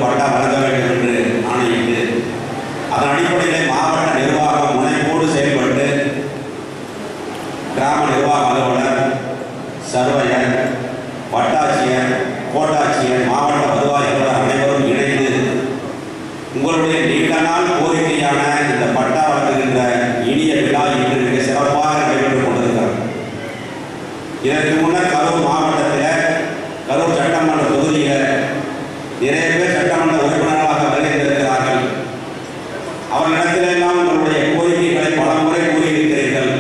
பட்டா வழங்க வேண்டும் என்று ஆணையிட்டு அதன் அடிப்படையிலே மாவட்ட நிர்வாகம் முனைப்போடு செயல்பட்டு கிராம நிர்வாக அலுவலர், சர்வையர், வட்டாட்சியர், கோட்டாட்சியர், மாவட்ட வருவாய் அலுவலர் அனைவரும் இணைந்து உங்களுடைய நீண்ட நாள் கோரிக்கையான இந்த பட்டா வழங்குகின்ற இனிய விழா இன்று மிக சிறப்பாக நடைபெற்றுக் கொண்டிருக்கிறது. இதற்கு முன்னர் கரூர் மாவட்டத்தில் கரூர் சட்டமன்ற தொகுதியில் நிறைய பேர் சட்டமன்ற உறுப்பினர்களாக வருகின்றிருக்கிறார்கள். அவர்களிடத்திலெல்லாம் உங்களுடைய கோரிக்கைகளை பல முறை கூறியிருக்கிறீர்கள்.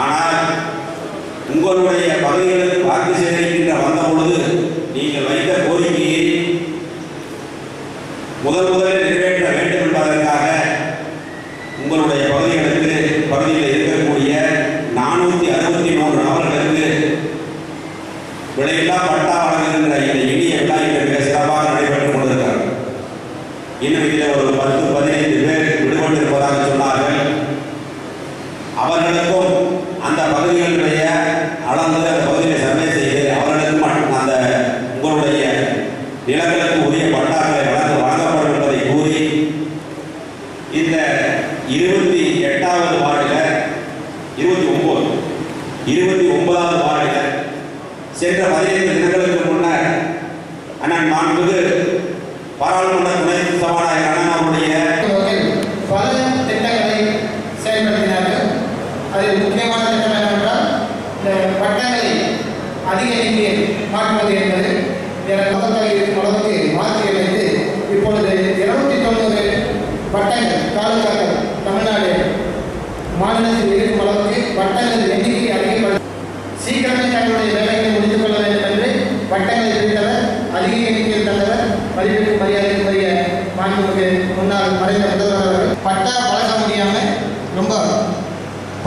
ஆனால் உங்களுடைய பகுதிகளுக்கு வாக்கு சேகரிக்கின்ற வந்த பொழுது நீங்கள் வைத்த கோரிக்கையை முதலில் நிறைவேற்ற வேண்டும் என்பதற்காக உங்களுடைய பகுதியில் இருக்கக்கூடிய 463 நபர்களுக்கு விலையில்லா பட்டா வழங்குகின்ற இந்த இனிய விழா மிக சிறப்பாக நடைபெற்றுக் கொண்டிருக்கிறது. இன்னும் இதில் ஒரு 10-15 பேர் விடுபட்டிருப்பதாக சொன்னார்கள். அவர்களுக்கும் அந்த பகுதிகளுடைய அளந்து அந்த பகுதியை சர்வே செய்து அவர்களுக்கும் அந்த உங்களுடைய நிலங்களுக்கு உரிய பட்டாக்களை வழங்கப்படும் என்பதை கூறி இந்த 28வது வார்டில் 29வது வார்டில் சென்ற 15 தினங்களுக்கு முன்னர் அண்ணன் மாண்புமிகு பாராளுமன்ற துணை சபாநாயகர் அண்ணன் அவருடைய பல திட்டங்களை செயல்படுத்தினார்கள். அதில் முக்கியமான திட்டம் என்னவென்றால் இந்த பட்டங்களை அதிக எண்ணிக்கையில் மாற்றுவது என்பது மக்கள் இருக்கும் அளவுக்கு மாற்றி அமைத்து இப்பொழுது 290 பட்டங்கள் தாலுகாக்கள் தமிழ்நாடு மாநிலத்தில் இருக்கும் அளவுக்கு பட்டங்கள் எண்ணிக்கை அதிகப்படுத்தி சீக்கிரமே தங்களுடைய வேலைகளை முடித்துக் கொள்ள வேண்டும் என்று பட்டங்களை பிரித்தவர், அதிக எண்ணிக்கையில் தந்தவர், மதிப்பிற்கு மரியாதைக்குரிய மாண்புமிகு முன்னாள் மறைந்த முதல்வர் அவர்கள் பட்டா வழங்க முடியாமல் ரொம்ப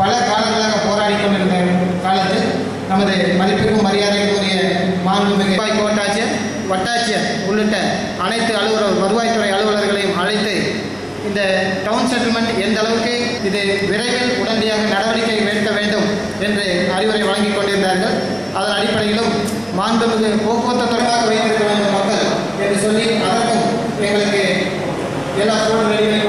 பல காலங்களாக போராடி கொண்டிருந்த காலத்தில் நமது மதிப்பிற்கும் மரியாதைக்குரிய மாண்புமிகு கோட்டாட்சியர், வட்டாட்சியர் உள்ளிட்ட அனைத்து வருவாய்த்துறை அலுவலர்களையும் அழைத்து இந்த டவுன் செட்டில்மெண்ட் எந்த அளவுக்கு இது விரைவில் உடனடியாக நடவடிக்கை எடுக்க வேண்டும் என்று அறிவுரை வழங்கிக் கொண்டிருந்தார்கள். அதன் அடிப்படையிலும் மாண்புமிகு போக்குவரத்து துறையாக வைத்திருக்க வேண்டும் மக்கள் என்று சொல்லி அதற்கும் எங்களுக்கு எல்லா சூழ்நிலைகளையும்